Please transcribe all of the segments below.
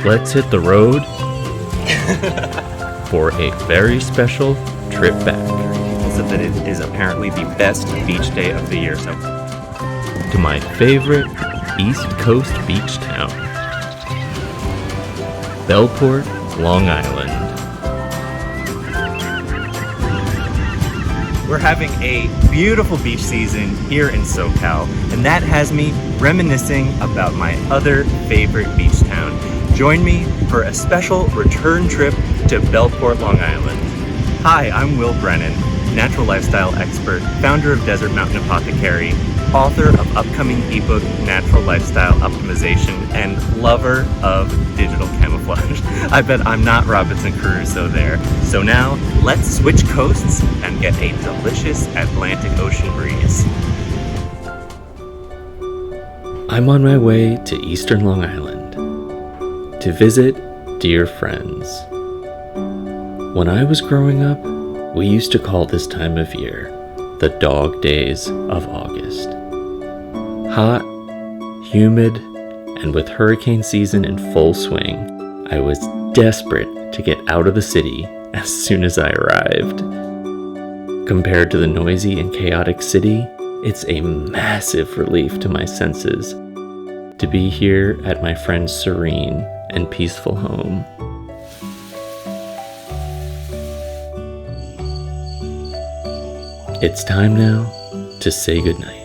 Let's hit the road for a very special trip back. So that it is apparently the best beach day of the year. So to my favorite East Coast beach town, Bellport, Long Island. we're having a beautiful beach season here in SoCal, and that has me reminiscing about my other favorite beach town. Join me for a special return trip to Bellport, Long Island. Hi, I'm Will Brennan, natural lifestyle expert, founder of Desert Mountain Apothecary, author of upcoming ebook Natural Lifestyle Optimization, and lover of digital camouflage. I bet I'm not Robinson Crusoe there. So now, let's switch coasts and get a delicious Atlantic Ocean breeze. I'm on my way to Eastern Long Island to visit dear friends. When I was growing up, we used to call this time of year the dog days of August. Hot, humid, and with hurricane season in full swing, I was desperate to get out of the city as soon as I arrived. Compared to the noisy and chaotic city, it's a massive relief to my senses to be here at my friend's serene and peaceful home. It's time now to say goodnight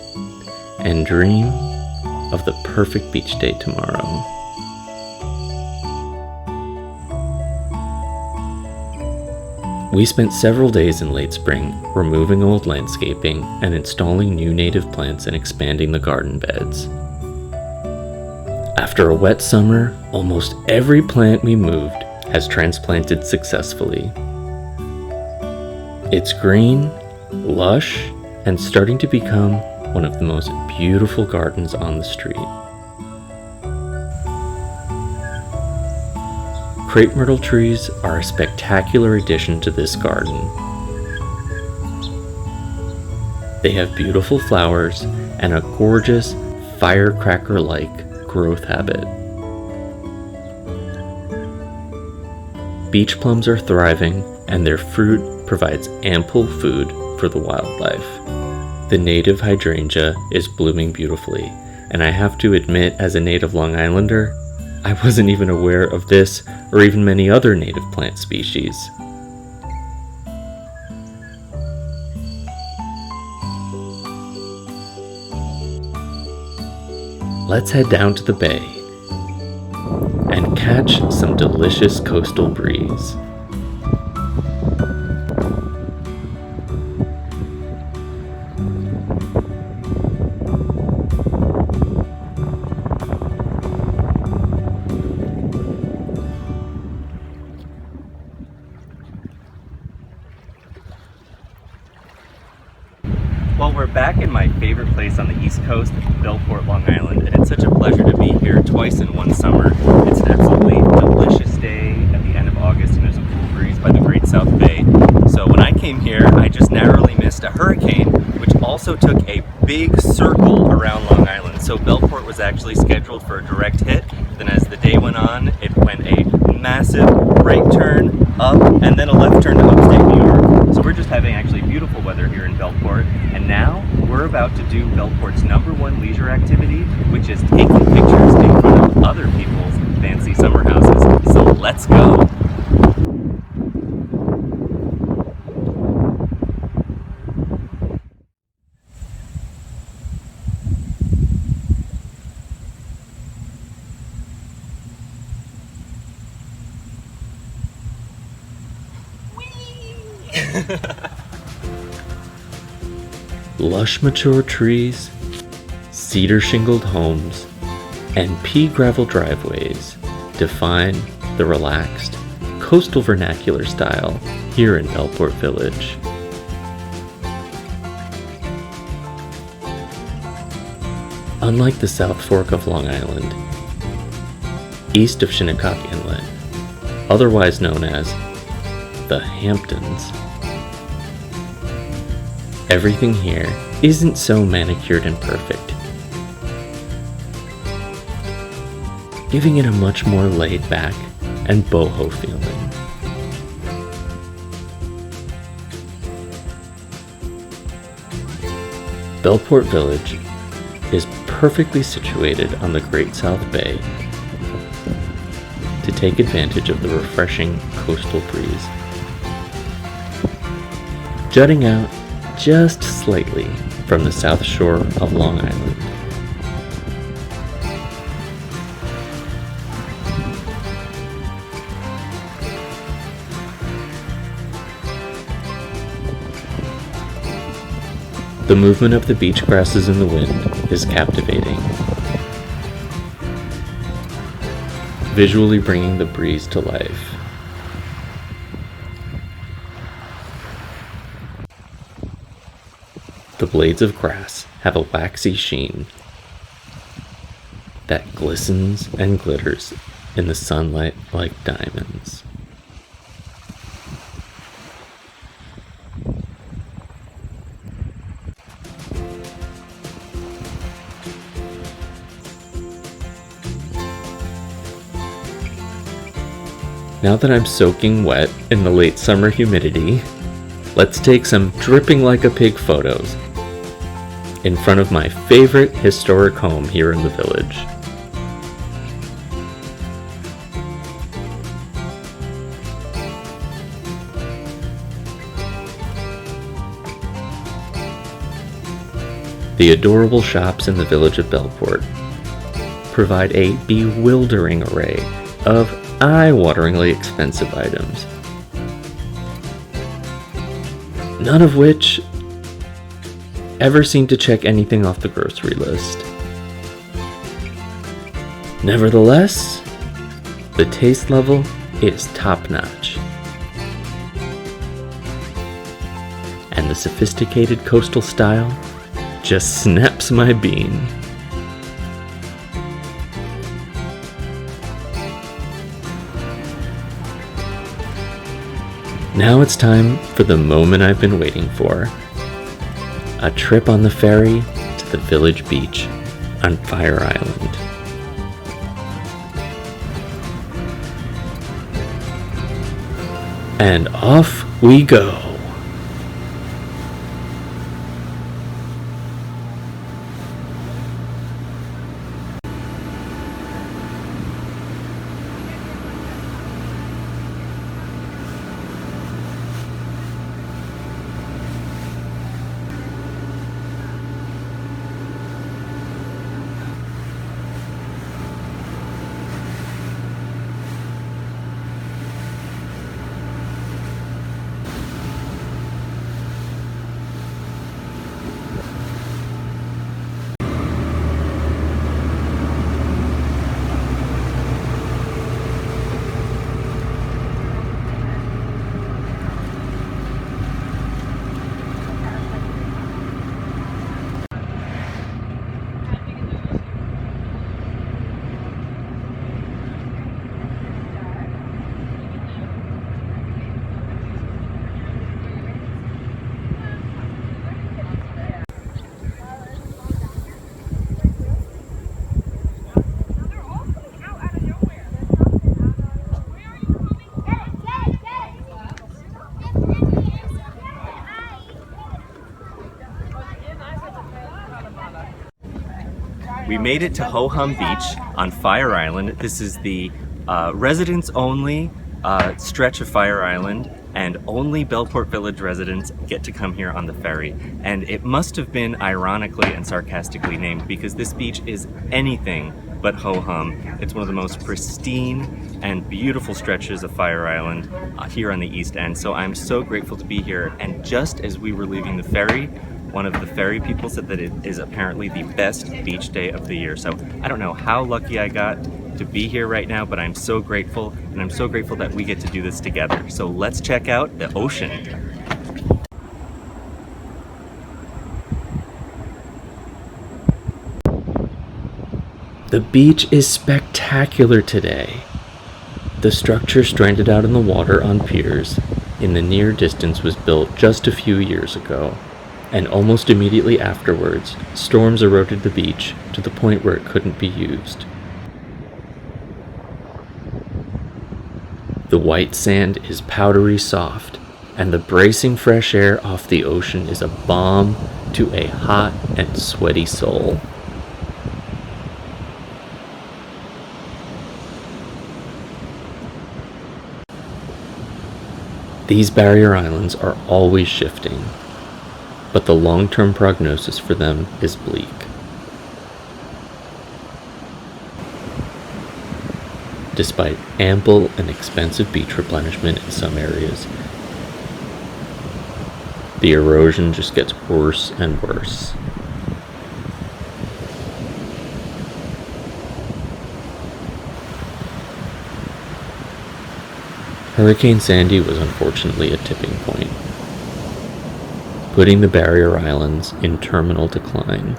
and dream of the perfect beach day tomorrow. We spent several days in late spring removing old landscaping and installing new native plants and expanding the garden beds. After a wet summer, almost every plant we moved has transplanted successfully. It's green, lush, and starting to become one of the most beautiful gardens on the street. Crepe myrtle trees are a spectacular addition to this garden. They have beautiful flowers and a gorgeous firecracker-like growth habit. Beach plums are thriving, and their fruit provides ample food for the wildlife. The native hydrangea is blooming beautifully, and I have to admit, as a native Long Islander, I wasn't even aware of this or even many other native plant species. Let's head down to the bay and catch some delicious coastal breeze. Well, we're back in my favorite place on the East Coast, Bellport, Long Island, and it's such a pleasure to be here twice in one summer. It's an absolutely delicious day at the end of August, and there's a cool breeze by the Great South Bay. So when I came here, I just narrowly missed a hurricane, which also took a big circle around Long Island. So Bellport was actually scheduled for a direct hit. Then as the day went on, it went a massive right turn up and then a left turn to upstate New York. So we're just having actually beautiful weather here in Bellport, and now we're about to do Bellport's #1 leisure activity, which is taking pictures in front of other people's fancy summer houses. So let's go! Lush mature trees, cedar shingled homes, and pea gravel driveways define the relaxed, coastal vernacular style here in Bellport Village. Unlike the South Fork of Long Island, east of Shinnecock Inlet, otherwise known as the Hamptons, everything here isn't so manicured and perfect. giving it a much more laid-back and boho feeling. Bellport Village is perfectly situated on the Great South Bay to take advantage of the refreshing coastal breeze. Jutting out just slightly from the south shore of Long Island. The movement of the beach grasses in the wind is captivating, visually bringing the breeze to life. The blades of grass have a waxy sheen that glistens and glitters in the sunlight like diamonds. Now that I'm soaking wet in the late summer humidity, let's take some dripping like a pig photos in front of my favorite historic home here in the village. The adorable shops in the village of Bellport provide a bewildering array of eye-wateringly expensive items, none of which ever seem to check anything off the grocery list. Nevertheless, the taste level is top-notch, and the sophisticated coastal style just snaps my bean. Now it's time for the moment I've been waiting for. A trip on the ferry to the village beach on Fire Island. And off we go. We made it to Ho-Hum Beach on Fire Island. This is the residents-only stretch of Fire Island, and only Bellport Village residents get to come here on the ferry. And it must have been ironically and sarcastically named because this beach is anything but ho-hum. It's one of the most pristine and beautiful stretches of Fire Island here on the East End. So I'm so grateful to be here. And just as we were leaving the ferry, one of the ferry people said that it is apparently the best beach day of the year. So I don't know how lucky I got to be here right now, but I'm so grateful, and I'm so grateful that we get to do this together. So let's check out the ocean. The beach is spectacular today. The structure stranded out in the water on piers in the near distance was built just a few years ago, and almost immediately afterwards, storms eroded the beach to the point where it couldn't be used. The white sand is powdery soft, and the bracing fresh air off the ocean is a balm to a hot and sweaty soul. These barrier islands are always shifting, but the long-term prognosis for them is bleak. Despite ample and expensive beach replenishment in some areas, the erosion just gets worse and worse. Hurricane Sandy was unfortunately a tipping point, putting the barrier islands in terminal decline.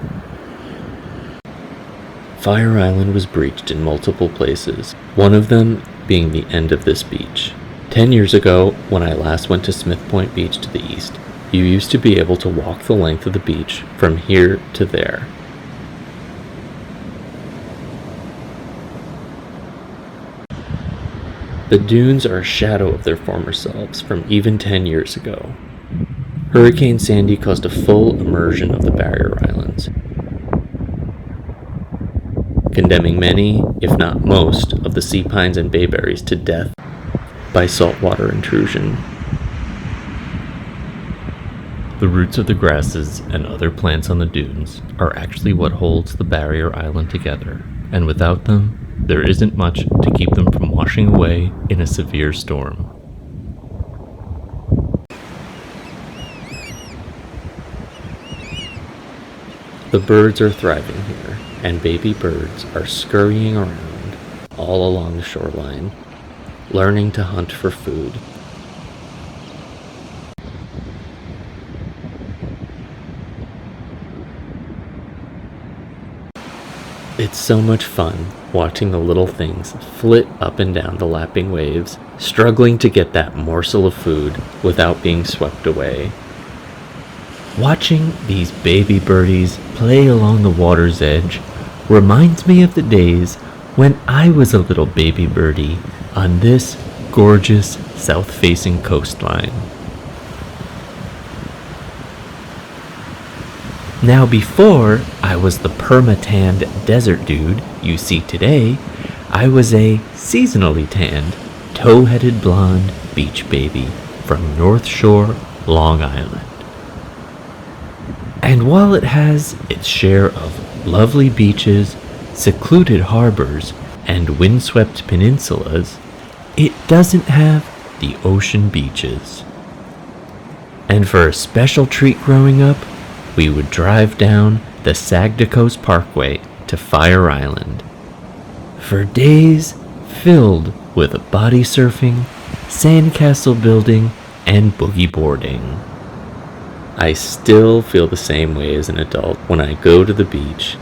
Fire Island was breached in multiple places, one of them being the end of this beach. 10 years ago, when I last went to Smith Point Beach to the east, you used to be able to walk the length of the beach from here to there. The dunes are a shadow of their former selves from even 10 years ago. Hurricane Sandy caused a full immersion of the barrier islands, condemning many, if not most, of the sea pines and bayberries to death by saltwater intrusion. The roots of the grasses and other plants on the dunes are actually what holds the barrier island together, and without them, there isn't much to keep them from washing away in a severe storm. The birds are thriving here, and baby birds are scurrying around all along the shoreline, learning to hunt for food. It's so much fun watching the little things flit up and down the lapping waves, struggling to get that morsel of food without being swept away. Watching these baby birdies play along the water's edge reminds me of the days when I was a little baby birdie on this gorgeous south-facing coastline. Now before I was the perma-tanned desert dude you see today, I was a seasonally tanned, tow-headed blonde beach baby from North Shore, Long Island. And while it has its share of lovely beaches, secluded harbors, and windswept peninsulas, it doesn't have the ocean beaches. And for a special treat growing up, we would drive down the Sagdacoast Parkway to Fire Island for days filled with body surfing, sandcastle building, and boogie boarding. I still feel the same way as an adult when I go to the beach.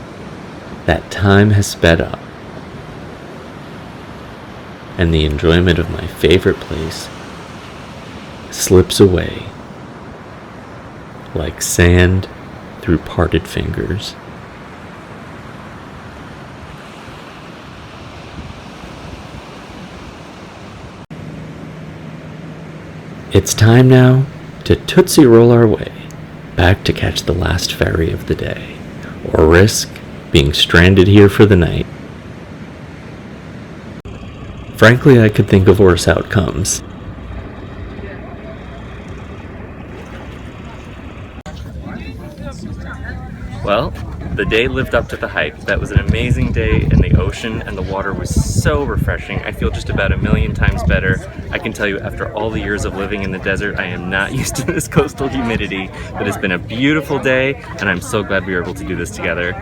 That time has sped up, and the enjoyment of my favorite place slips away like sand through parted fingers. It's time now to tootsie roll our way back to catch the last ferry of the day, or risk being stranded here for the night. Frankly, I could think of worse outcomes. Well, the day lived up to the hype. That was an amazing day in the ocean, and the water was so refreshing. I feel just about 1,000,000 times better. I can tell you, after all the years of living in the desert, I am not used to this coastal humidity, but it's been a beautiful day, and I'm so glad we were able to do this together.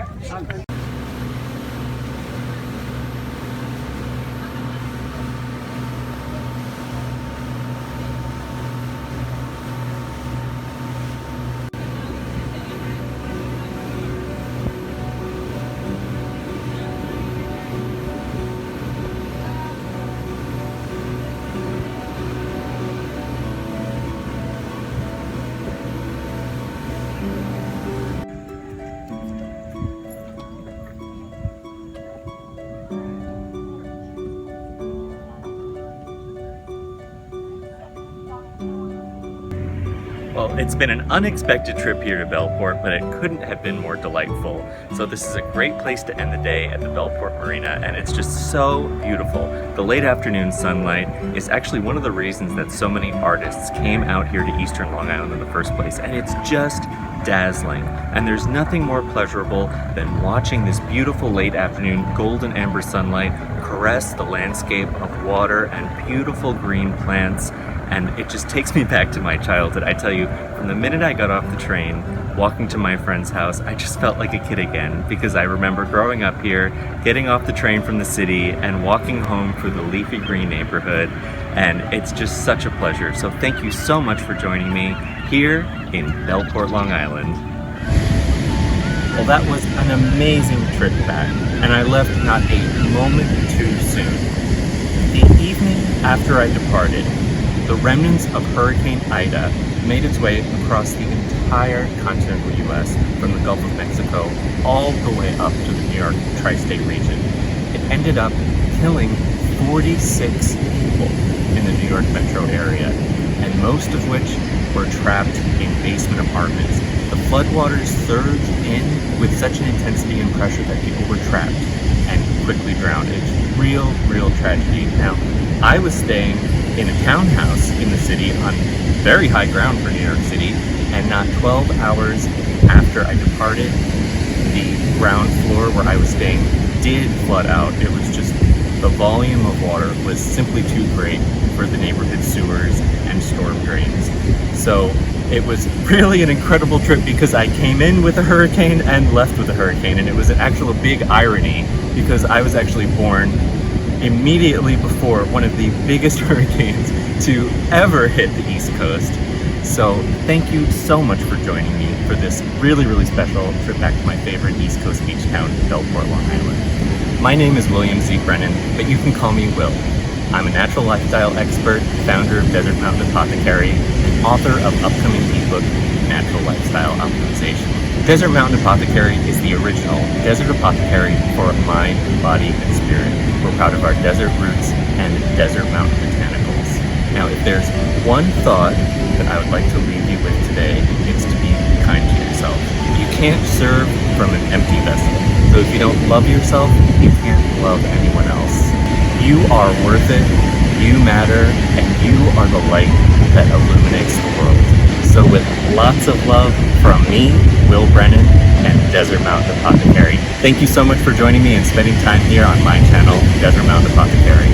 Well, it's been an unexpected trip here to Bellport, but it couldn't have been more delightful. So this is a great place to end the day at the Bellport Marina, and it's just so beautiful. The late afternoon sunlight is actually one of the reasons that so many artists came out here to Eastern Long Island in the first place, and it's just dazzling. And there's nothing more pleasurable than watching this beautiful late afternoon golden amber sunlight caress the landscape of water and beautiful green plants. And it just takes me back to my childhood. I tell you, from the minute I got off the train, walking to my friend's house, I just felt like a kid again, because I remember growing up here, getting off the train from the city and walking home through the leafy green neighborhood. And it's just such a pleasure. So thank you so much for joining me here in Bellport, Long Island. Well, that was an amazing trip back, and I left not a moment too soon. The evening after I departed, the remnants of Hurricane Ida made its way across the entire continental U.S. from the Gulf of Mexico all the way up to the New York tri-state region. It ended up killing 46 people in the New York metro area, and most of which were trapped in basement apartments. The floodwaters surged in with such an intensity and pressure that people were trapped and quickly drowned. It's real tragedy. Now, I was staying in a townhouse in the city on very high ground for New York City, and not 12 hours after I departed, the ground floor where I was staying did flood out. It was just, the volume of water was simply too great for the neighborhood sewers and storm drains. So it was really an incredible trip, because I came in with a hurricane and left with a hurricane, and it was an actual big irony, because I was actually born immediately before one of the biggest hurricanes to ever hit the East Coast. So thank you so much for joining me for this really special trip back to my favorite East Coast beach town, Bellport, Long Island. My name is William Z. Brennan, but you can call me Will. I'm a natural lifestyle expert, founder of Desert Mountain Apothecary, and author of upcoming ebook, Natural Lifestyle Optimization. Desert Mountain Apothecary is the original desert apothecary for mind, body, and spirit. We're proud of our desert roots and desert mountain botanicals. Now, if there's one thought that I would like to leave you with today, it's to be kind to yourself. You can't serve from an empty vessel. So if you don't love yourself, you can't love anyone else. You are worth it, you matter, and you are the light that illuminates the world. So with lots of love from me, Will Brennan, and Desert Mountain Apothecary. Thank you so much for joining me and spending time here on my channel, Desert Mountain Apothecary.